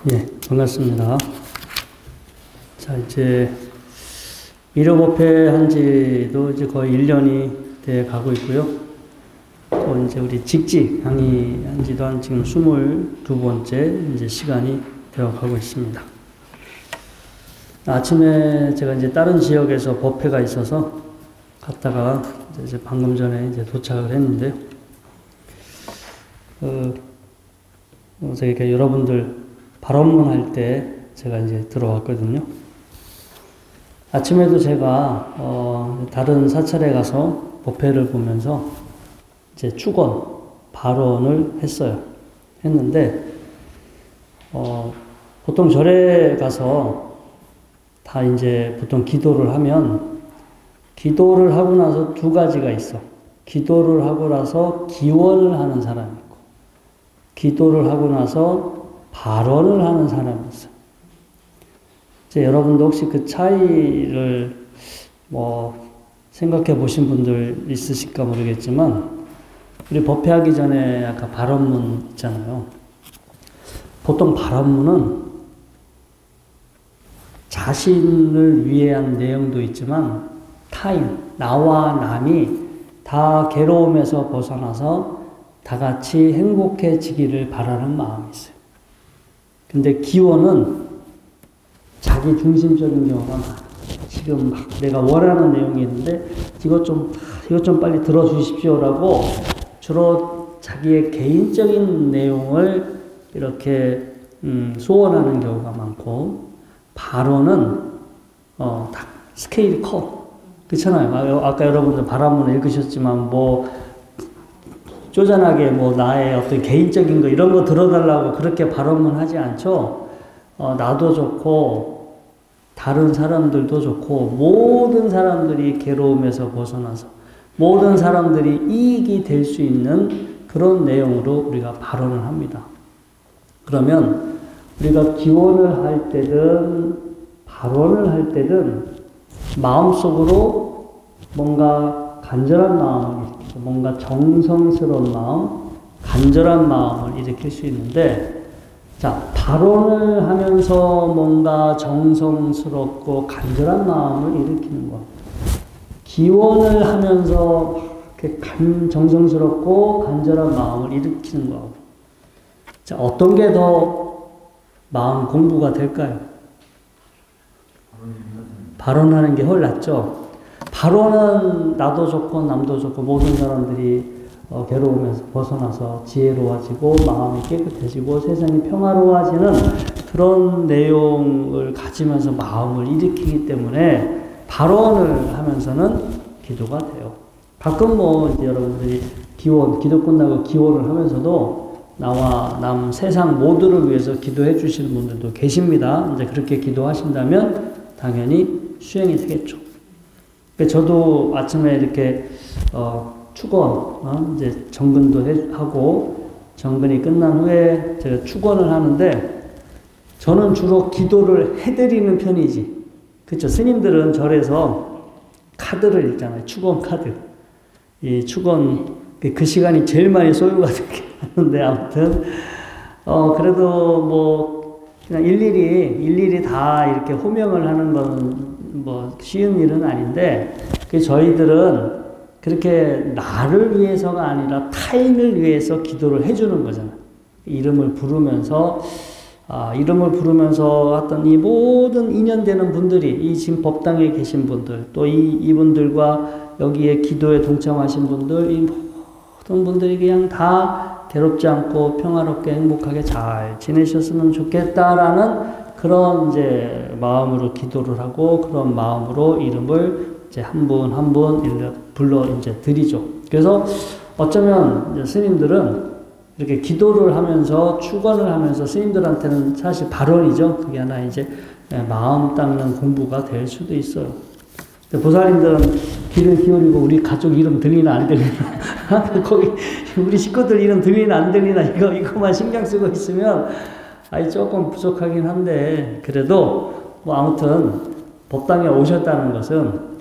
예, 반갑습니다. 자, 이제 미료법회 한 지도 이제 거의 1년이 돼 가고 있고요. 또 이제 우리 직지 강의한 지도 한 지금 22번째 이제 시간이 되어 가고 있습니다. 아침에 제가 이제 다른 지역에서 법회가 있어서 갔다가 이제 방금 전에 이제 도착을 했는데요. 그래서 여러분들 발언문 할 때 제가 이제 들어왔거든요. 아침에도 제가 다른 사찰에 가서 법회를 보면서 이제 축원 발언을 했는데 보통 절에 가서 다 이제 보통 기도를 하면 기도를 하고 나서 두 가지가 있어. 기도를 하고 나서 기원을 하는 사람이 있고 기도를 하고 나서 발언을 하는 사람이 있어요. 이제 여러분도 혹시 그 차이를 생각해 보신 분들 있으실까 모르겠지만, 우리 법회하기 전에 아까 발언문 있잖아요. 보통 발언문은 자신을 위한 내용도 있지만, 타인, 나와 남이 다 괴로움에서 벗어나서 다 같이 행복해지기를 바라는 마음이 있어요. 근데 기원은 자기 중심적인 경우가 많아요. 지금 막 내가 원하는 내용이 있는데 이것 좀 빨리 들어주십시오라고 주로 자기의 개인적인 내용을 이렇게 소원하는 경우가 많고, 발언은 다 스케일이 커. 그렇잖아요. 아까 여러분들 발언문을 읽으셨지만 쪼잔하게 나의 어떤 개인적인 거 이런 거 들어달라고 그렇게 발언문 하지 않죠. 나도 좋고 다른 사람들도 좋고 모든 사람들이 괴로움에서 벗어나서 모든 사람들이 이익이 될 수 있는 그런 내용으로 우리가 발언을 합니다. 그러면 우리가 기원을 할 때든 발언을 할 때든 마음속으로 뭔가 간절한 마음을 일으키고 뭔가 정성스러운 마음, 간절한 마음을 일으킬 수 있는데, 자, 발언을 하면서 뭔가 정성스럽고 간절한 마음을 일으키는 것, 기원을 하면서 이렇게 정성스럽고 간절한 마음을 일으키는 것, 자, 어떤 게 더 마음 공부가 될까요? 발언하는 게 훨 낫죠. 발언은 나도 좋고 남도 좋고 모든 사람들이 괴로움에서 벗어나서 지혜로워지고 마음이 깨끗해지고 세상이 평화로워지는 그런 내용을 가지면서 마음을 일으키기 때문에 발언을 하면서는 기도가 돼요. 가끔 이제 여러분들이 기도 끝나고 기원을 하면서도 나와 남 세상 모두를 위해서 기도해 주시는 분들도 계십니다. 이제 그렇게 기도하신다면 당연히 수행이 되겠죠. 저도 아침에 이렇게 축원, 이제 정근도 하고 정근이 끝난 후에 제가 축원을 하는데, 저는 주로 기도를 해드리는 편이지. 그렇죠? 스님들은 절에서 카드를 읽잖아요. 축원 카드. 이 축원 그 시간이 제일 많이 소요가 되긴 하는데, 아무튼 그래도 그냥 일일이 다 이렇게 호명을 하는 건 쉬운 일은 아닌데, 저희들은 그렇게 나를 위해서가 아니라 타인을 위해서 기도를 해주는 거잖아요. 이름을 부르면서 어떤 이 모든 인연되는 분들이, 이 지금 법당에 계신 분들, 또 이분들과 여기에 기도에 동참하신 분들, 이 모든 분들이 그냥 다 괴롭지 않고 평화롭게 행복하게 잘 지내셨으면 좋겠다라는 그런 이제 마음으로 기도를 하고, 그런 마음으로 이름을 이제 한 분 한 분 불러 이제 드리죠. 그래서 어쩌면 이제 스님들은 이렇게 기도를 하면서 축원을 하면서 스님들한테는 사실 발언이죠. 그게 하나 이제 마음 닦는 공부가 될 수도 있어요. 보살님들은 귀를 기울이고 우리 가족 이름 들리나 안 들리나 거기 우리 식구들 이름 들리나 안 들리나 이거만 신경 쓰고 있으면 조금 부족하긴 한데, 그래도 아무튼 법당에 오셨다는 것은,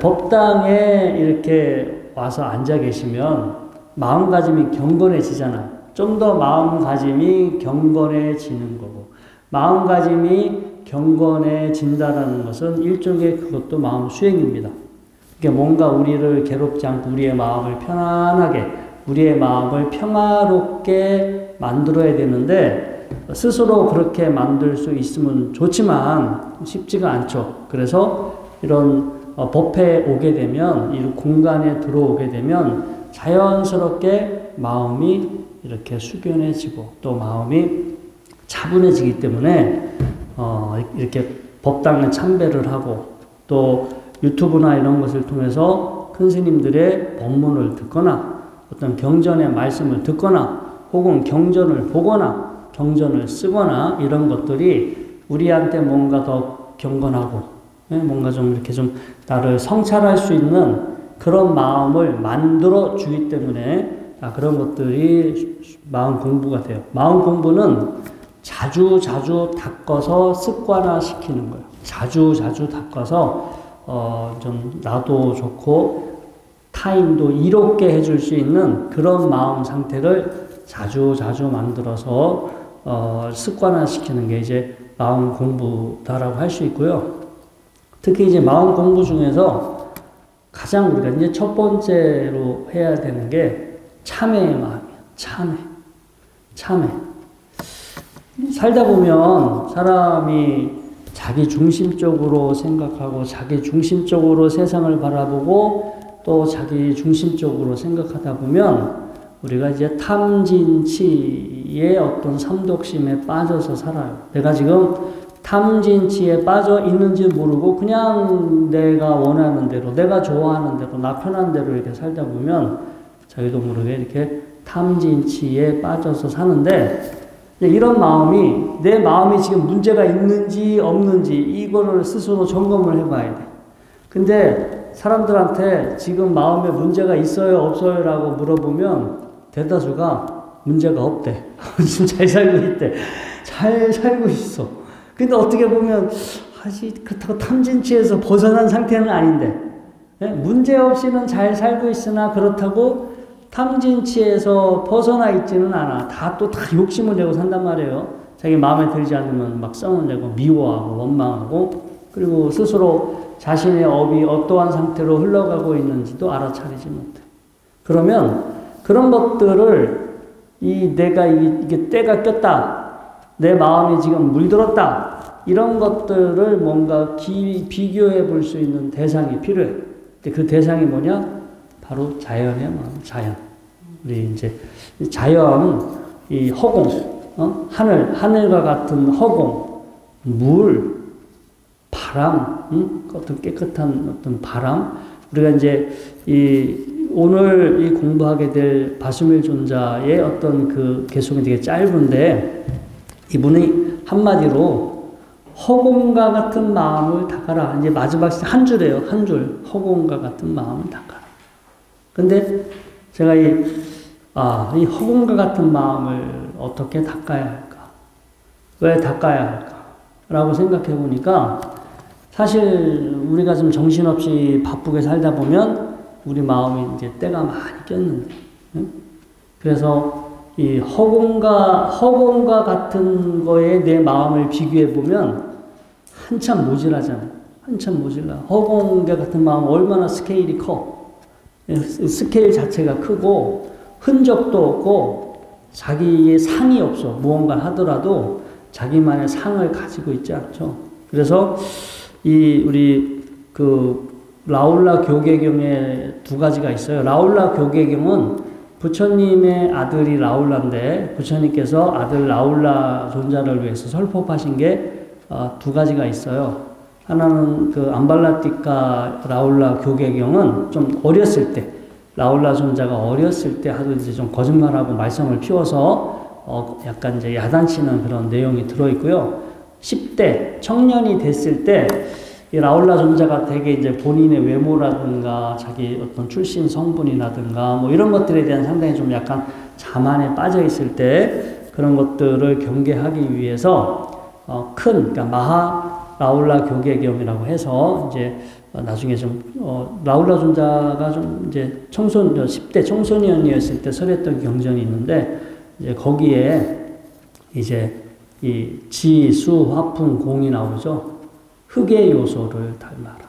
법당에 이렇게 와서 앉아 계시면 마음가짐이 경건해지잖아요. 좀 더 마음가짐이 경건해지는 거고, 마음가짐이 경건해진다라는 것은 일종의 그것도 마음 수행입니다. 그러니까 뭔가 우리를 괴롭지 않고 우리의 마음을 편안하게, 우리의 마음을 평화롭게 만들어야 되는데 스스로 그렇게 만들 수 있으면 좋지만 쉽지가 않죠. 그래서 이런 법회에 오게 되면, 이 공간에 들어오게 되면 자연스럽게 마음이 이렇게 숙연해지고 또 마음이 차분해지기 때문에 이렇게 법당에 참배를 하고 또 유튜브나 이런 것을 통해서 큰 스님들의 법문을 듣거나 어떤 경전의 말씀을 듣거나 혹은 경전을 보거나 경전을 쓰거나 이런 것들이 우리한테 뭔가 더 경건하고 뭔가 좀 이렇게 좀 나를 성찰할 수 있는 그런 마음을 만들어 주기 때문에 그런 것들이 마음 공부가 돼요. 마음 공부는 자주 닦아서 습관화 시키는 거예요. 자주 닦아서 좀 나도 좋고 타인도 이롭게 해줄 수 있는 그런 마음 상태를 자주 만들어서 습관화 시키는 게 이제 마음 공부다라고 할 수 있고요. 특히 이제 마음 공부 중에서 가장 우리가 이제 첫 번째로 해야 되는 게 참회의 마음이에요. 참회. 살다 보면 사람이 자기 중심적으로 생각하고 자기 중심적으로 세상을 바라보고 또 자기 중심적으로 생각하다 보면 우리가 이제 탐진치의 어떤 삼독심에 빠져서 살아요. 내가 지금 탐진치에 빠져 있는지 모르고 그냥 내가 원하는 대로, 내가 좋아하는 대로, 나 편한 대로 이렇게 살다 보면 자기도 모르게 이렇게 탐진치에 빠져서 사는데 이런 마음이, 내 마음이 지금 문제가 있는지 없는지 이거를 스스로 점검을 해봐야 돼. 근데 사람들한테 지금 마음에 문제가 있어요 없어요 라고 물어보면 대다수가 문제가 없대. 지금 잘 살고 있대. 잘 살고 있어. 근데 어떻게 보면 그렇다고 탐진치에서 벗어난 상태는 아닌데 문제 없이는 잘 살고 있으나 그렇다고 탐진치에서 벗어나 있지는 않아. 다 욕심을 내고 산단 말이에요. 자기 마음에 들지 않으면 막 성을 내고 미워하고 원망하고 그리고 스스로 자신의 업이 어떠한 상태로 흘러가고 있는지도 알아차리지 못해. 그러면 그런 것들을 내가 이게 때가 꼈다. 내 마음이 지금 물들었다. 이런 것들을 뭔가 비교해 볼 수 있는 대상이 필요해. 그 대상이 뭐냐? 바로 자연이야, 자연. 우리 이제 자연, 이 허공, 하늘과 같은 허공, 물, 바람, 어떤 깨끗한 어떤 바람. 우리가 이제 오늘 이 공부하게 될 바수밀 존자의 어떤 그 개송이 되게 짧은데 이분이 한마디로 허공과 같은 마음을 닦아라. 이제 마지막 한 줄이에요. 한 줄. 허공과 같은 마음을 닦아라. 근데 제가 이 허공과 같은 마음을 어떻게 닦아야 할까? 왜 닦아야 할까? 라고 생각해 보니까 사실 우리가 좀 정신없이 바쁘게 살다 보면 우리 마음이 이제 때가 많이 꼈는데, 그래서 이 허공과 같은 거에 내 마음을 비교해 보면 한참 모질하잖아요. 한참 모질라. 허공과 같은 마음 얼마나 스케일이 커. 스케일 자체가 크고 흔적도 없고 자기의 상이 없어. 무언가 하더라도 자기만의 상을 가지고 있지 않죠. 그래서 우리 라울라 교계경에 두 가지가 있어요. 라울라 교계경은 부처님의 아들이 라울라인데 부처님께서 아들 라울라 존자를 위해서 설법하신 게 두 가지가 있어요. 하나는 그 암발라티카 라울라 교계경은 좀 어렸을 때, 라울라 존자가 어렸을 때 하도 이제 좀 거짓말하고 말썽을 피워서 약간 이제 야단치는 그런 내용이 들어있고요. 10대 청년이 됐을 때 이 라울라 존자가 되게 이제 본인의 외모라든가 자기 어떤 출신 성분이라든가 뭐 이런 것들에 대한 상당히 좀 약간 자만에 빠져 있을 때 그런 것들을 경계하기 위해서 그러니까 마하 라울라 교계경이라고 해서 이제 나중에 좀 라울라 존자가 좀 이제 10대 청소년이었을 때 설했던 경전이 있는데 이제 거기에 이제 이 지, 수, 화풍, 공이 나오죠. 흙의 요소를 닮아라.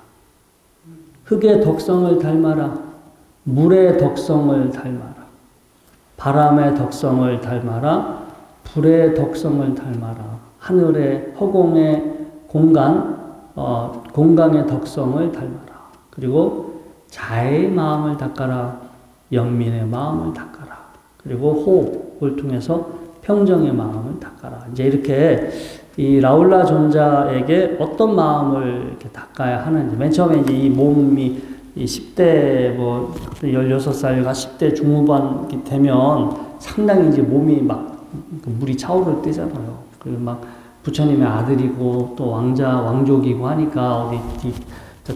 흙의 덕성을 닮아라. 물의 덕성을 닮아라. 바람의 덕성을 닮아라. 불의 덕성을 닮아라. 하늘의 허공의 공강의 덕성을 닮아라. 그리고 자의 마음을 닦아라. 영민의 마음을 닦아라. 그리고 호흡을 통해서 평정의 마음을 닦아라. 이제 이렇게 이 라울라 존자에게 어떤 마음을 이렇게 닦아야 하는지. 맨 처음에 이제 이 몸이 이 10대 16살과 10대 중후반이 되면 상당히 이제 몸이 막 물이 차오를 때잖아요. 그리고 막 부처님의 아들이고 또 왕족이고 하니까 어디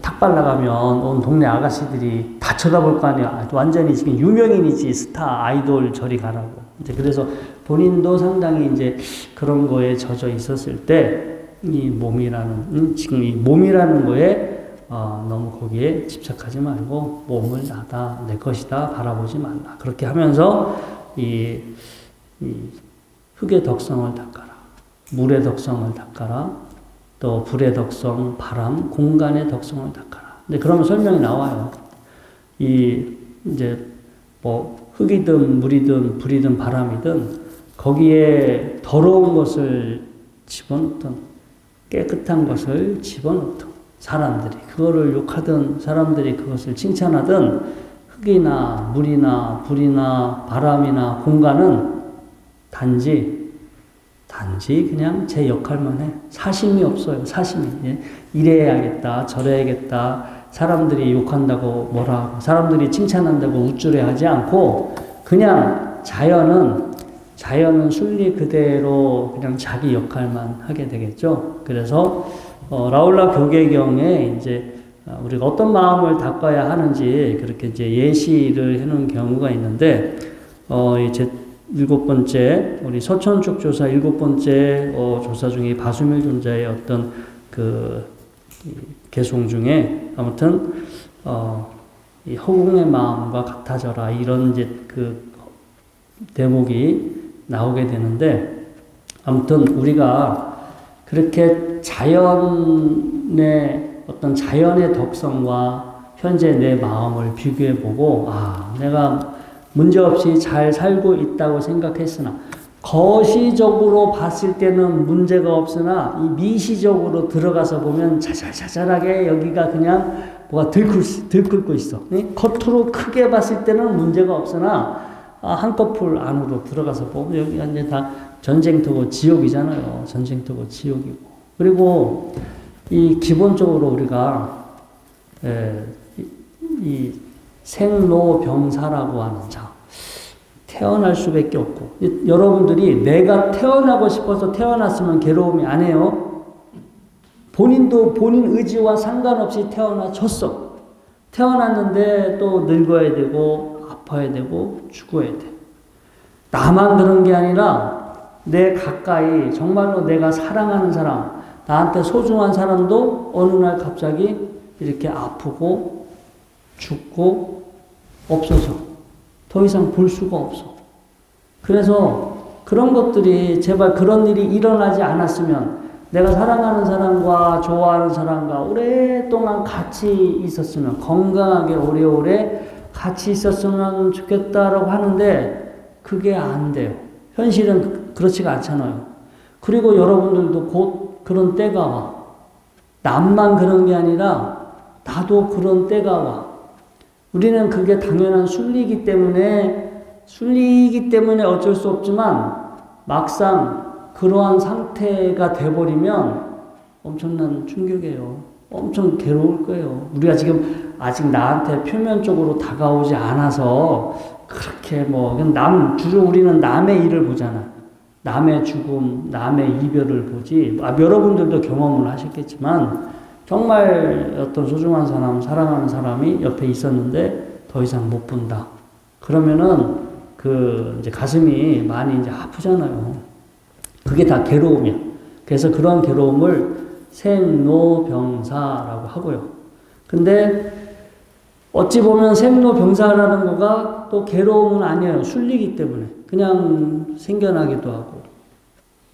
탁발 나가면 온 동네 아가씨들이 다 쳐다볼 거 아니야. 완전히 지금 유명인이지, 스타 아이돌 저리 가라고. 이제 그래서 본인도 상당히 이제 그런 거에 젖어 있었을 때 이 몸이라는 지금 이 몸이라는 거에 너무 거기에 집착하지 말고 몸을 나다 내 것이다 바라보지 말라. 그렇게 하면서 이 흙의 덕성을 닦아라. 물의 덕성을 닦아라. 또 불의 덕성, 바람, 공간의 덕성을 닦아라. 근데 그러면 설명이 나와요. 이제 뭐 흙이든 물이든 불이든 바람이든 거기에 더러운 것을 집어넣든 깨끗한 것을 집어넣든 사람들이 그거를 욕하든 사람들이 그것을 칭찬하든 흙이나 물이나 불이나 바람이나 공간은 단지 그냥 제 역할만 해. 사심이 없어요. 사심이. 예? 이래야겠다. 저래야겠다. 사람들이 욕한다고 뭐라 하고 사람들이 칭찬한다고 우쭐해하지 않고 그냥 자연은 순리 그대로 그냥 자기 역할만 하게 되겠죠. 그래서 라울라 교계경에 이제 우리가 어떤 마음을 닦아야 하는지 그렇게 이제 예시를 해놓은 경우가 있는데 이제 7번째 우리 서천축 조사 7번째 조사 중에 바수밀 존자의 어떤 그 개송 중에 아무튼 이 허공의 마음과 같아져라 이런 이제 그 대목이 나오게 되는데 아무튼 우리가 그렇게 자연의 어떤 자연의 덕성과 현재 내 마음을 비교해보고 내가 문제없이 잘 살고 있다고 생각했으나 거시적으로 봤을 때는 문제가 없으나 이 미시적으로 들어가서 보면 자잘자잘하게 여기가 그냥 뭐가 들끓고 있어. 겉으로 크게 봤을 때는 문제가 없으나 한꺼풀 안으로 들어가서 보면 여기가 이제 다 전쟁터고 지옥이잖아요. 전쟁터고 지옥이고. 그리고 이 기본적으로 우리가 이 생로병사라고 하는 자 태어날 수밖에 없고 여러분들이 내가 태어나고 싶어서 태어났으면 괴로움이 안 해요. 본인도 본인 의지와 상관없이 태어나졌어. 태어났는데 또 늙어야 되고 아파야 되고 죽어야 돼. 나만 그런 게 아니라 내 가까이 정말로 내가 사랑하는 사람 나한테 소중한 사람도 어느 날 갑자기 이렇게 아프고 죽고 없어져. 더 이상 볼 수가 없어. 그래서 그런 것들이 제발 그런 일이 일어나지 않았으면 내가 사랑하는 사람과 좋아하는 사람과 오랫동안 같이 있었으면 건강하게 오래오래 같이 있었으면 좋겠다라고 하는데 그게 안 돼요. 현실은 그렇지가 않잖아요. 그리고 여러분들도 곧 그런 때가 와. 남만 그런 게 아니라 나도 그런 때가 와. 우리는 그게 당연한 순리이기 때문에 어쩔 수 없지만 막상 그러한 상태가 돼버리면 엄청난 충격이에요. 엄청 괴로울 거예요. 우리가 지금 아직 나한테 표면적으로 다가오지 않아서 그렇게 주로 우리는 남의 일을 보잖아. 남의 죽음, 남의 이별을 보지. 여러분들도 경험을 하셨겠지만 정말 어떤 소중한 사람, 사랑하는 사람이 옆에 있었는데 더 이상 못 본다. 그러면은 이제 가슴이 많이 이제 아프잖아요. 그게 다 괴로움이야. 그래서 그런 괴로움을 생로병사라고 하고요. 근데 어찌 보면 생로병사라는 거가 또 괴로움은 아니에요. 순리이기 때문에. 그냥 생겨나기도 하고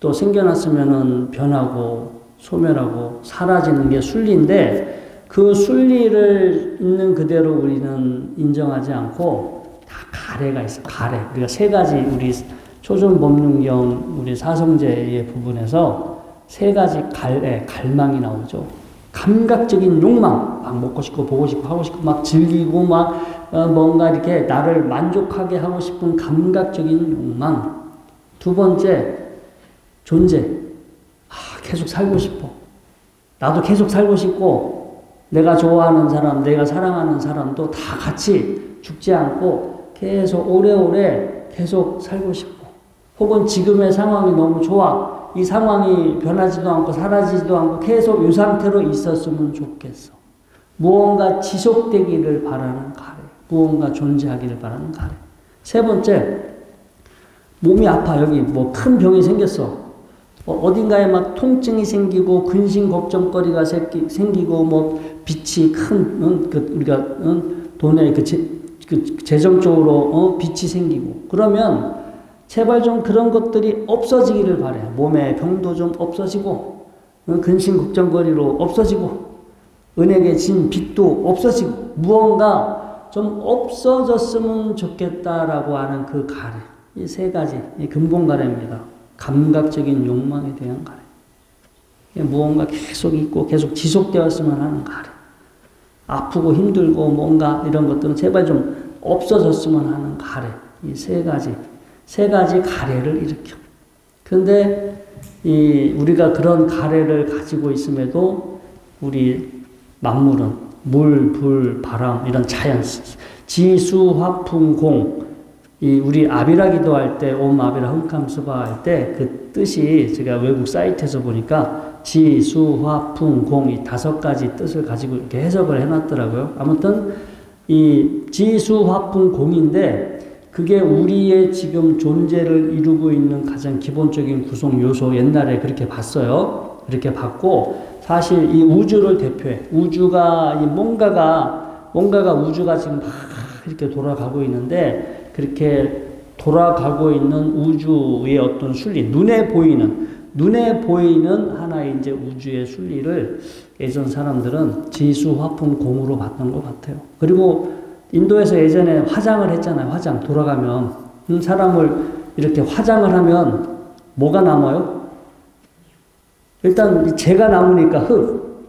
또 생겨났으면은 변하고 소멸하고 사라지는 게 순리인데 그 순리를 있는 그대로 우리는 인정하지 않고 다 가래가 있어. 가래. 우리가 세 가지 우리 초전법륜경 우리 사성제의 부분에서 세 가지 갈망이 나오죠. 감각적인 욕망, 막 먹고 싶고 보고 싶고 하고 싶고 막 즐기고 막 뭔가 이렇게 나를 만족하게 하고 싶은 감각적인 욕망. 두 번째, 존재. 계속 살고 싶어. 나도 계속 살고 싶고 내가 좋아하는 사람, 내가 사랑하는 사람도 다 같이 죽지 않고 계속 오래오래 계속 살고 싶고 혹은 지금의 상황이 너무 좋아. 이 상황이 변하지도 않고 사라지지도 않고 계속 이 상태로 있었으면 좋겠어. 무언가 지속되기를 바라는 가래. 무언가 존재하기를 바라는 가래. 세 번째, 몸이 아파. 여기 뭐 큰 병이 생겼어. 어딘가에 막 통증이 생기고 근심 걱정거리가 생기고 뭐 빚이 큰 우리가 돈의 재정적으로 빚이 생기고 그러면 제발 좀 그런 것들이 없어지기를 바래. 몸의 병도 좀 없어지고 근심 걱정거리로 없어지고 은행에 진 빚도 없어지고 무언가 좀 없어졌으면 좋겠다라고 하는 그 가래. 이 세 가지 이 근본 가래입니다. 감각적인 욕망에 대한 가래. 무언가 계속 있고 계속 지속되었으면 하는 가래. 아프고 힘들고 뭔가 이런 것들은 제발 좀 없어졌으면 하는 가래. 이 세 가지 가래를 일으켜. 그런데 우리가 그런 가래를 가지고 있음에도 우리 만물은 물, 불, 바람 이런 자연, 지수, 화풍, 공 우리 아비라 기도할 때 옴 아비라 흠캄스바 할 때 그 뜻이 제가 외국 사이트에서 보니까 지, 수, 화, 풍, 공 이 5가지 뜻을 가지고 이렇게 해석을 해놨더라고요. 아무튼 이 지, 수, 화, 풍, 공인데 그게 우리의 지금 존재를 이루고 있는 가장 기본적인 구성 요소 옛날에 그렇게 봤어요. 그렇게 봤고 사실 이 우주를 대표해. 우주가 뭔가가 우주가 지금 막 이렇게 돌아가고 있는데 그렇게 돌아가고 있는 우주의 어떤 순리, 눈에 보이는 하나의 이제 우주의 순리를 예전 사람들은 지수, 화풍, 공으로 봤던 것 같아요. 그리고 인도에서 예전에 화장을 했잖아요. 화장 돌아가면 사람을 이렇게 화장을 하면 뭐가 남아요? 일단 재가 남으니까 흙,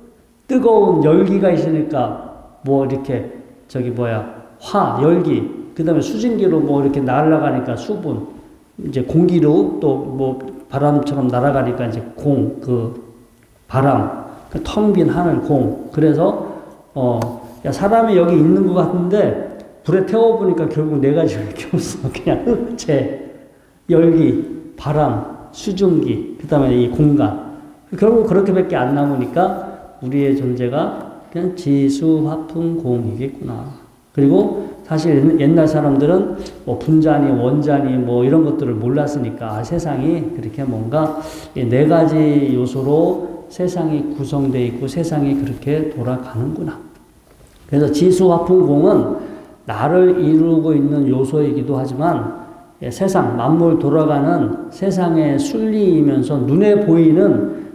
뜨거운 열기가 있으니까 뭐 이렇게 열기. 그 다음에 수증기로 뭐 이렇게 날아가니까 수분, 이제 공기로 또 뭐 바람처럼 날아가니까 이제 바람, 텅 빈 하늘, 그래서, 사람이 여기 있는 것 같은데, 불에 태워보니까 결국 4가지가 이렇게 없어. 그냥 흙, 재, 열기, 바람, 수증기, 그 다음에 이 공간. 결국 그렇게밖에 안 남으니까 우리의 존재가 그냥 지수, 화풍, 공이겠구나. 그리고 사실 옛날 사람들은 뭐 분자니 원자니 뭐 이런 것들을 몰랐으니까 세상이 그렇게 뭔가 4가지 요소로 세상이 구성되어 있고 세상이 그렇게 돌아가는구나. 그래서 지수, 화풍, 공은 나를 이루고 있는 요소이기도 하지만 세상, 만물 돌아가는 세상의 순리이면서 눈에 보이는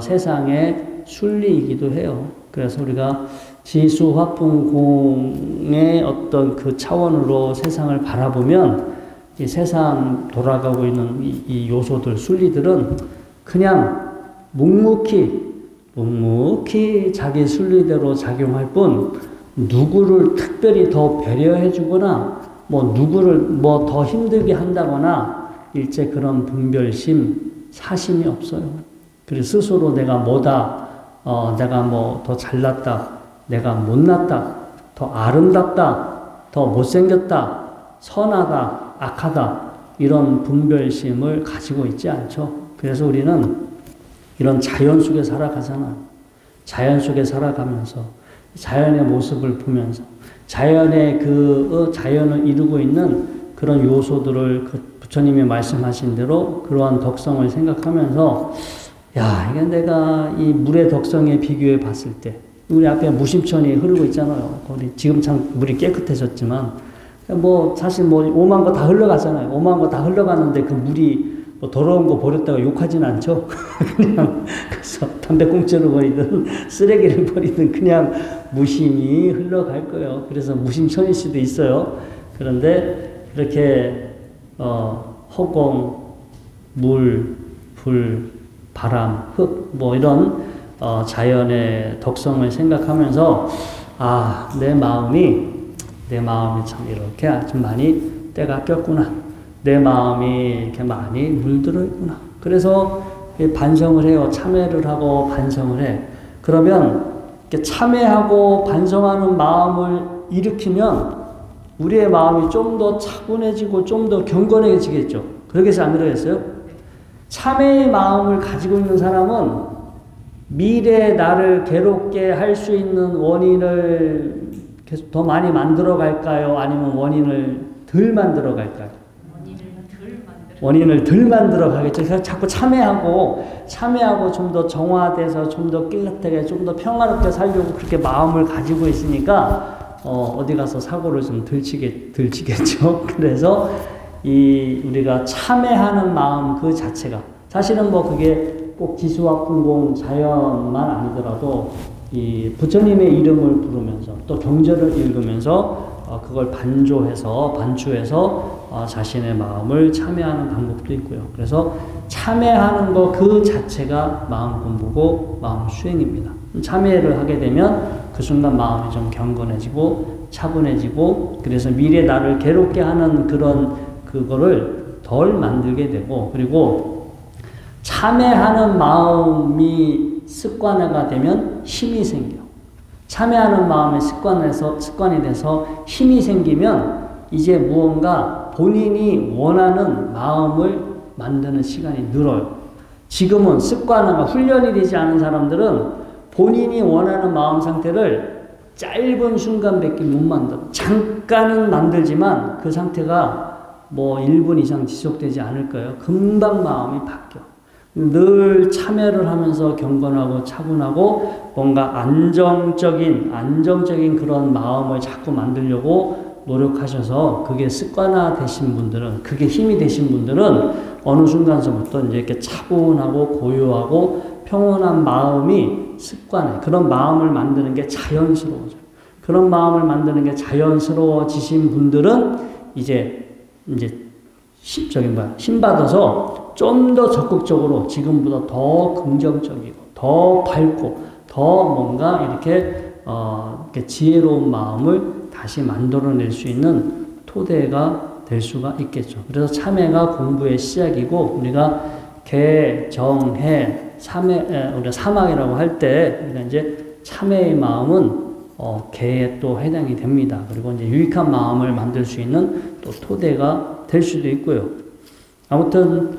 세상의 순리이기도 해요. 그래서 우리가 지수, 화풍, 공의 어떤 그 차원으로 세상을 바라보면 이 세상 돌아가고 있는 이 요소들, 순리들은 그냥 묵묵히 자기 순리대로 작용할 뿐 누구를 특별히 더 배려해 주거나 뭐 누구를 뭐 더 힘들게 한다거나 일체 그런 분별심, 사심이 없어요. 그래서 스스로 내가 뭐다, 내가 뭐 더 잘났다, 내가 못났다, 더 아름답다, 더 못생겼다, 선하다, 악하다 이런 분별심을 가지고 있지 않죠. 그래서 우리는 이런 자연 속에 살아가잖아요. 자연 속에 살아가면서 자연의 모습을 보면서 자연의 자연을 이루고 있는 그런 요소들을 부처님이 말씀하신 대로 그러한 덕성을 생각하면서 이게 내가 이 물의 덕성에 비교해 봤을 때 우리 앞에 무심천이 흐르고 있잖아요. 지금 참 물이 깨끗해졌지만, 사실 5만 거 다 흘러가잖아요. 5만 거 다 흘러가는데 그 물이 뭐 더러운 거 버렸다가 욕하진 않죠. 그냥 그래서 담배꽁초를 버리든 쓰레기를 버리든 그냥 무심히 흘러갈 거예요. 그래서 무심천일 수도 있어요. 그런데 이렇게 허공, 물, 불, 바람, 흙, 뭐 이런 자연의 덕성을 생각하면서 내 마음이 참 이렇게 좀 많이 때가 꼈구나. 내 마음이 이렇게 많이 물들어 있구나. 그래서 반성을 해요. 참회를 하고 반성을 해. 그러면 이렇게 참회하고 반성하는 마음을 일으키면 우리의 마음이 좀 더 차분해지고 좀 더 경건해지겠죠. 그러겠어요? 안 그러겠어요? 참회의 마음을 가지고 있는 사람은 미래에 나를 괴롭게 할 수 있는 원인을 계속 더 많이 만들어 갈까요? 아니면 원인을 덜 만들어 갈까요? 원인을 덜 만들어 가겠죠. 그래서 자꾸 참회하고 좀 더 정화돼서 좀 더 깨끗하게 좀 더 평화롭게 살려고 그렇게 마음을 가지고 있으니까 어디 가서 사고를 좀 들치겠죠. 그래서 우리가 참회하는 마음 그 자체가 사실은 뭐 그게 꼭 기수학분공 자연만 아니더라도 이 부처님의 이름을 부르면서 또 경전을 읽으면서 그걸 반주해서 자신의 마음을 참회하는 방법도 있고요. 그래서 참회하는 거 그 자체가 마음 공부고 마음 수행입니다. 참회를 하게 되면 그 순간 마음이 좀 경건해지고 차분해지고 그래서 미래 나를 괴롭게 하는 그거를 덜 만들게 되고 그리고 참회하는 마음이 습관화가 되면 힘이 생겨. 참회하는 마음의 습관이 돼서 힘이 생기면 이제 무언가 본인이 원하는 마음을 만드는 시간이 늘어요. 지금은 습관화가 훈련이 되지 않은 사람들은 본인이 원하는 마음 상태를 짧은 순간밖에 못 만들어. 잠깐은 만들지만 그 상태가 뭐 1분 이상 지속되지 않을 거예요. 금방 마음이 바뀌어. 늘 참회를 하면서 경건하고 차분하고 뭔가 안정적인 그런 마음을 자꾸 만들려고 노력하셔서 그게 습관화 되신 분들은 그게 힘이 되신 분들은 어느 순간서부터 이제 이렇게 차분하고 고요하고 평온한 마음이 습관해. 그런 마음을 만드는 게 자연스러워져요. 그런 마음을 만드는 게 자연스러워지신 분들은 이제 힘 받아서 좀 더 적극적으로 지금보다 더 긍정적이고 더 밝고 더 뭔가 이렇게 지혜로운 마음을 다시 만들어낼 수 있는 토대가 될 수가 있겠죠. 그래서 참회가 공부의 시작이고 우리가 개, 정, 해, 우리가 사막이라고 할 때 우리가 이제 참회의 마음은 개에 또 해당이 됩니다. 그리고 이제 유익한 마음을 만들 수 있는 또 토대가 될 수도 있고요. 아무튼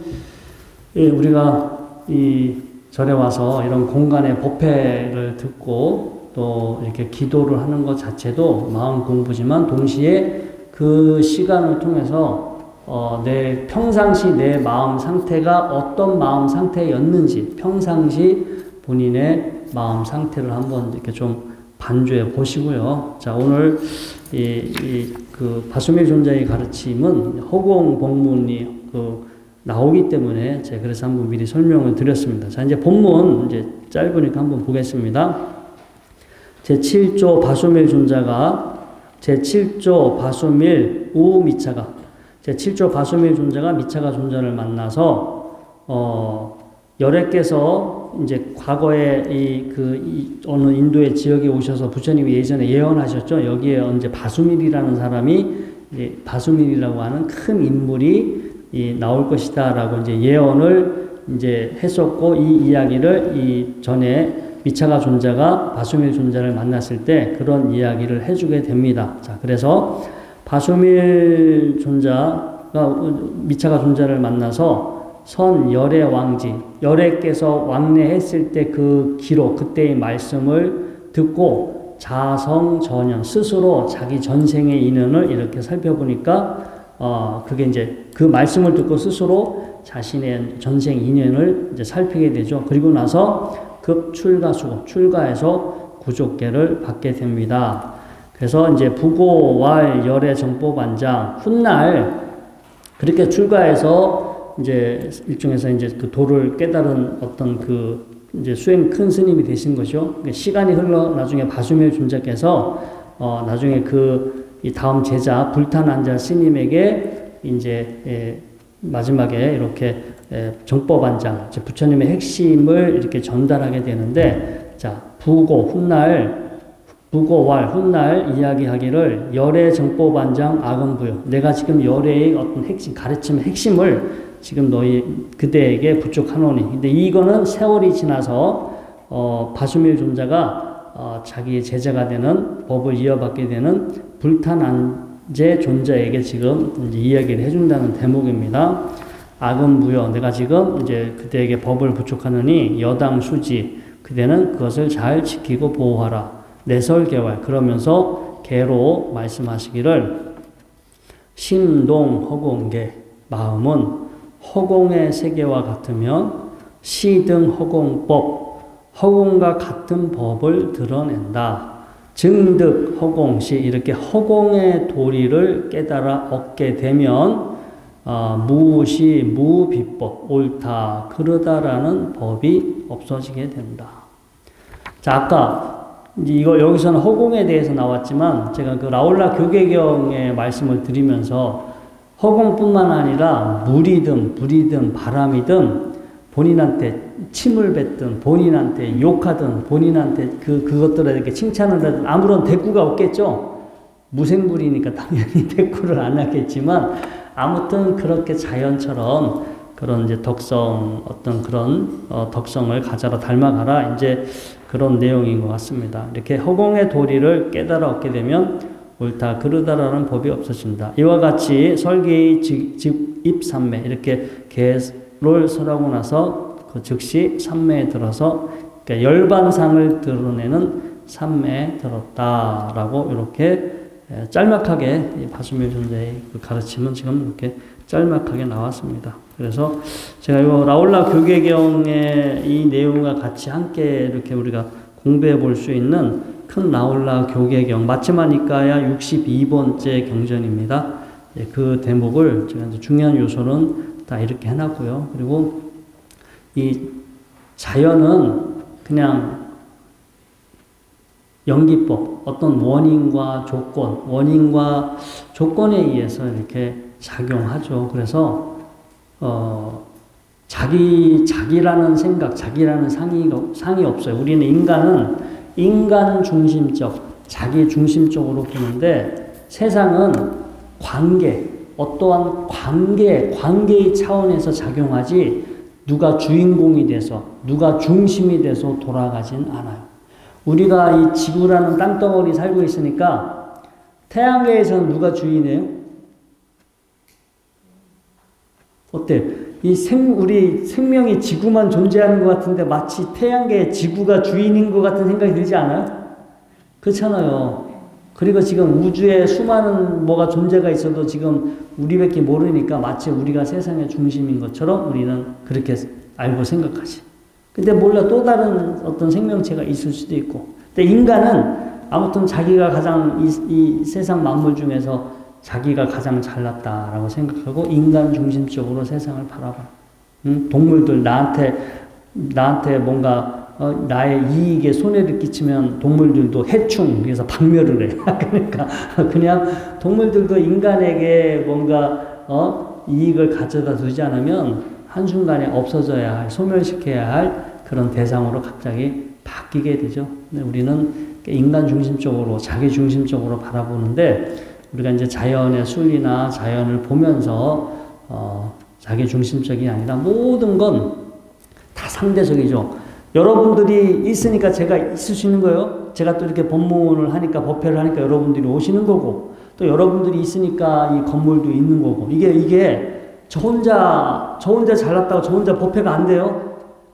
우리가 이 절에 와서 이런 공간의 법회를 듣고 또 이렇게 기도를 하는 것 자체도 마음 공부지만 동시에 그 시간을 통해서 내 평상시 내 마음 상태가 어떤 마음 상태였는지 평상시 본인의 마음 상태를 한번 이렇게 좀 반주해 보시고요. 자, 오늘 그 바수밀 존자의 가르침은 허공 법문이 나오기 때문에 제가 그래서 한번 미리 설명을 드렸습니다. 자, 이제 본문 이제 짧으니까 한번 보겠습니다. 제7조 바수밀 존자가 제7조 바수밀 우미차가 제7조 바수밀 존자가 미차가 존자를 만나서 열애께서 이제 과거에 어느 인도의 지역에 오셔서 부처님이 예전에 예언하셨죠. 여기에 이제 바수밀이라는 사람이 바수밀이라고 하는 큰 인물이 나올 것이다라고 이제 예언을 이제 했었고 이 이야기를 전에 미차가 존자가 바수밀 존자를 만났을 때 그런 이야기를 해주게 됩니다. 자, 그래서 바수밀 존자가 미차가 존자를 만나서 선 열애 왕지, 열애께서 왕래했을 때 그 기록, 그때의 말씀을 듣고 자성전연, 스스로 자기 전생의 인연을 이렇게 살펴보니까 그게 이제 그 말씀을 듣고 스스로 자신의 전생 인연을 이제 살피게 되죠. 그리고 나서 출가해서 구족계를 받게 됩니다. 그래서 이제 부고왈 열애 정법안장 훗날 그렇게 출가해서 이제 일종에서 이제 그 도를 깨달은 어떤 그 이제 수행 큰 스님이 되신 거죠. 그러니까 시간이 흘러 나중에 바수밀 존자께서 나중에 이 다음 제자 불탄안자 스님에게 이제 마지막에 이렇게 정법안장, 부처님의 핵심을 이렇게 전달하게 되는데, 자, 부고왈, 훗날 이야기하기를 열의 정법안장 악음부요. 내가 지금 열의 어떤 핵심, 가르침의 핵심을 지금 그대에게 부축하노니. 근데 이거는 세월이 지나서, 바수밀 존자가, 자기의 제자가 되는 법을 이어받게 되는 불탄안제 존자에게 지금 이제 이야기를 해준다는 대목입니다. 악음부요. 내가 지금 이제 그대에게 법을 부축하느니 여당 수지. 그대는 그것을 잘 지키고 보호하라. 내설개활. 그러면서 개로 말씀하시기를 심동 허공계. 마음은 허공의 세계와 같으면 시등 허공법. 허공과 같은 법을 드러낸다. 증득 허공시. 이렇게 허공의 도리를 깨달아 얻게 되면 무시 무비법 옳다 그르다라는 법이 없어지게 된다. 자, 아까 이거 여기서는 허공에 대해서 나왔지만 제가 그 라올라 교계경의 말씀을 드리면서 허공뿐만 아니라 물이든 불이든 바람이든 본인한테 침을 뱉든 본인한테 욕하든 본인한테 그것들에 이렇게 칭찬을 하든 아무런 대꾸가 없겠죠. 무생물이니까 당연히 대꾸를 안 하겠지만 아무튼 그렇게 자연처럼 그런 이제 어떤 그런 덕성을 가져라 닮아가라 이제 그런 내용인 것 같습니다. 이렇게 허공의 도리를 깨달아 얻게 되면 옳다 그르다라는 법이 없어진다. 이와 같이 설계의 입삼매 이렇게 개를 설하고 나서 그 즉시 삼매에 들어서 그러니까 열반상을 드러내는 삼매에 들었다라고 이렇게 짤막하게 바수밀 존재의 그 가르침은 지금 이렇게 짤막하게 나왔습니다. 그래서 제가 이 라올라 교계경의 이 내용과 같이 함께 이렇게 우리가 공부해 볼 수 있는 큰 라올라 교계경 마치마 니까야 62번째 경전입니다. 그 대목을 제가 이제 중요한 요소는 다 이렇게 해놨고요. 그리고 이 자연은 그냥 연기법, 어떤 원인과 조건에 의해서 이렇게 작용하죠. 그래서, 자기라는 생각, 자기라는 상이 없어요. 우리는 인간은 인간 중심적, 자기 중심적으로 보는데 세상은 어떠한 관계의 차원에서 작용하지 누가 주인공이 돼서, 누가 중심이 돼서 돌아가진 않아요. 우리가 이 지구라는 땅덩어리 살고 있으니까 태양계에서는 누가 주인이에요? 어때? 우리 생명이 지구만 존재하는 것 같은데 마치 태양계에 지구가 주인인 것 같은 생각이 들지 않아요? 그렇잖아요. 그리고 지금 우주에 수많은 뭐가 존재가 있어도 지금 우리밖에 모르니까 마치 우리가 세상의 중심인 것처럼 우리는 그렇게 알고 생각하지. 근데 몰라 또 다른 어떤 생명체가 있을 수도 있고. 근데 인간은 아무튼 자기가 가장 이 세상 만물 중에서 자기가 가장 잘났다라고 생각하고 인간 중심적으로 세상을 바라봐. 동물들 나한테 뭔가 나의 이익에 손해를 끼치면 동물들도 해충 그래서 박멸을 해. 그러니까 그냥 동물들도 인간에게 뭔가 이익을 가져다 두지 않으면 한순간에 없어져야 할, 소멸시켜야 할 그런 대상으로 갑자기 바뀌게 되죠. 우리는 인간 중심적으로, 자기 중심적으로 바라보는데, 우리가 이제 자연의 순리나 자연을 보면서, 자기 중심적이 아니라 모든 건 다 상대적이죠. 여러분들이 있으니까 제가 있을 수 있는 거예요. 제가 또 이렇게 법문을 하니까, 법회를 하니까 여러분들이 오시는 거고, 또 여러분들이 있으니까 이 건물도 있는 거고, 이게 저 혼자 잘났다고 저 혼자 법회가 안 돼요.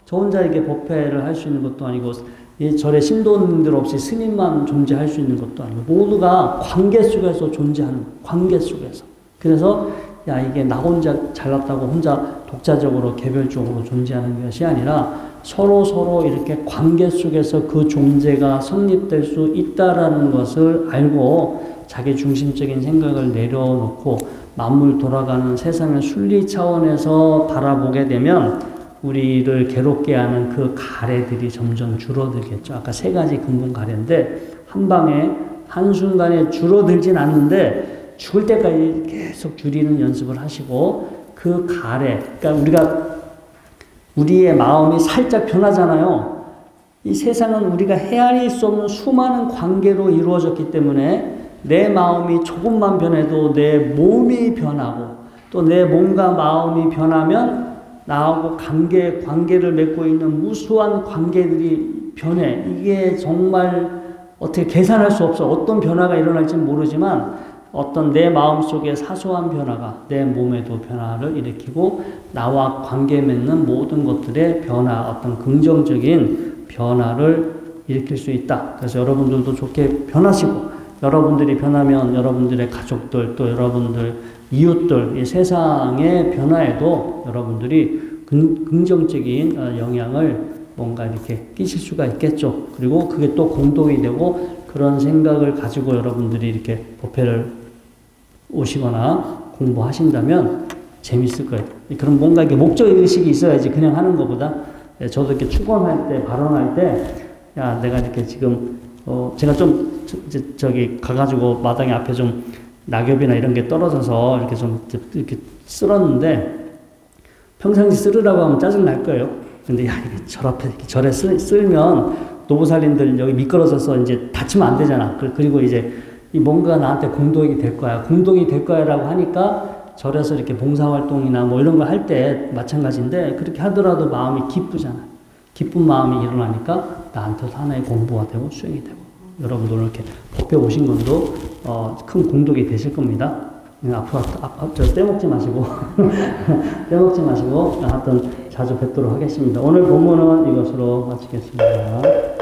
저 혼자 이게 법회를 할 수 있는 것도 아니고, 이 절에 신도님들 없이 스님만 존재할 수 있는 것도 아니고, 모두가 관계 속에서 존재하는, 관계 속에서. 그래서, 이게 나 혼자 잘났다고 혼자 독자적으로, 개별적으로 존재하는 것이 아니라, 서로 이렇게 관계 속에서 그 존재가 성립될 수 있다라는 것을 알고, 자기 중심적인 생각을 내려놓고 만물 돌아가는 세상의 순리 차원에서 바라보게 되면 우리를 괴롭게 하는 그 가래들이 점점 줄어들겠죠. 아까 세 가지 근본 가래인데 한 방에 한순간에 줄어들진 않는데 죽을 때까지 계속 줄이는 연습을 하시고 그 가래, 그러니까 우리의 마음이 살짝 변하잖아요. 이 세상은 우리가 헤아릴 수 없는 수많은 관계로 이루어졌기 때문에 내 마음이 조금만 변해도 내 몸이 변하고 또 내 몸과 마음이 변하면 나하고 관계를 맺고 있는 무수한 관계들이 변해. 이게 정말 어떻게 계산할 수 없어. 어떤 변화가 일어날지는 모르지만 어떤 내 마음속에 사소한 변화가 내 몸에도 변화를 일으키고 나와 관계 맺는 모든 것들의 변화, 어떤 긍정적인 변화를 일으킬 수 있다. 그래서 여러분들도 좋게 변하시고 여러분들이 변하면 여러분들의 가족들 또 여러분들 이웃들 이 세상의 변화에도 여러분들이 긍정적인 영향을 뭔가 이렇게 끼칠 수가 있겠죠. 그리고 그게 또 공동이 되고 그런 생각을 가지고 여러분들이 이렇게 법회를 오시거나 공부하신다면 재밌을 거예요. 그런 뭔가 이렇게 목적의식이 있어야지 그냥 하는 것보다. 저도 이렇게 축원할 때, 발언할 때, 야, 내가 이렇게 지금, 제가 좀, 저기, 가가지고 마당에 앞에 좀 낙엽이나 이런 게 떨어져서 이렇게 좀, 이렇게 쓸었는데, 평상시 쓸으라고 하면 짜증날 거예요. 근데, 야, 이게 절 앞에, 이렇게 절에 쓸면, 노부살님들 여기 미끄러져서 이제 다치면 안 되잖아. 그리고 이제, 이 뭔가 나한테 공덕이 될 거야. 공덕이 될 거야 라고 하니까, 절에서 이렇게 봉사활동이나 뭐 이런 거 할 때 마찬가지인데 그렇게 하더라도 마음이 기쁘잖아. 기쁜 마음이 일어나니까 나한테도 하나의 공부가 되고 수행이 되고 여러분들 이렇게 법회 오신 것도 큰 공덕이 되실 겁니다. 앞으로 떼먹지 마시고 떼먹지 마시고 하여튼 자주 뵙도록 하겠습니다. 오늘 본문은 이것으로 마치겠습니다.